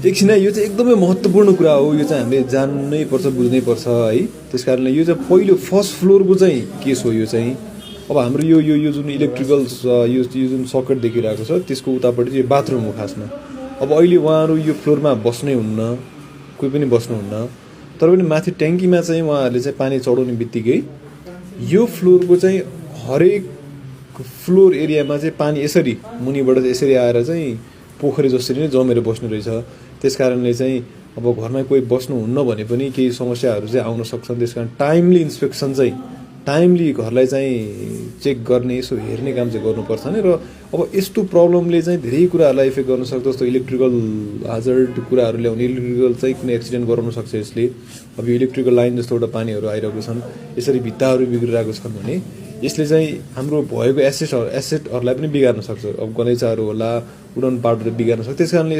एकछिन यो चाहिँ एकदमै महत्त्वपूर्ण कुरा हो, यो चाहिँ हामीले जान्नै पर्छ बुझ्नै पर्छ है। त्यस कारणले यो चाहिँ पहिलो फर्स्ट फ्लोरको चाहिँ केस हो यो चाहिँ। अब हाम्रो यो यो यो जुन इलेक्ट्रिकल यो जुन सकेट देखिरहेको छ त्यसको उतापट्टि चाहिँ बाथरुम हो खासमा। अब अहिले उहाँहरू यो फ्लोरमा बस्नै हुन्न, कोही पनि बस्नुहुन्न, तर पनि माथि ट्याङ्कीमा चाहिँ उहाँहरूले चाहिँ पानी चढाउने बित्तिकै यो फ्लोरको चाहिँ हरेक फ्लोर एरियामा चाहिँ पानी यसरी मुनिबाट यसरी आएर चाहिँ पोखरी जसरी नै जमेर बस्ने रहेछ। त्यस कारणले चाहिँ अब घरमा कोही बस्नुहुन्न भने पनि केही समस्याहरू चाहिँ आउन सक्छन्। त्यस कारण टाइमली इन्स्पेक्सन चाहिँ, टाइमली घरलाई चाहिँ चेक गर्ने, यसो हेर्ने काम चाहिँ गर्नुपर्छ नि। र अब यस्तो प्रब्लमले चाहिँ धेरै कुराहरूलाई इफेक्ट गर्न सक्छ, जस्तो इलेक्ट्रिकल हाजर्ड कुराहरू ल्याउने, इलेक्ट्रिकल चाहिँ कुनै एक्सिडेन्ट गराउन सक्छ यसले। अब यो इलेक्ट्रिकल लाइन जस्तो एउटा पानीहरू आइरहेको छन्, यसरी भित्ताहरू बिग्रिरहेको छन् भने यसले चाहिँ हाम्रो भएको एसेटहरूलाई पनि बिगार्न सक्छ। अब गलैँचाहरू होला, उडान पाटहरू बिगार्न सक्छ। त्यस कारणले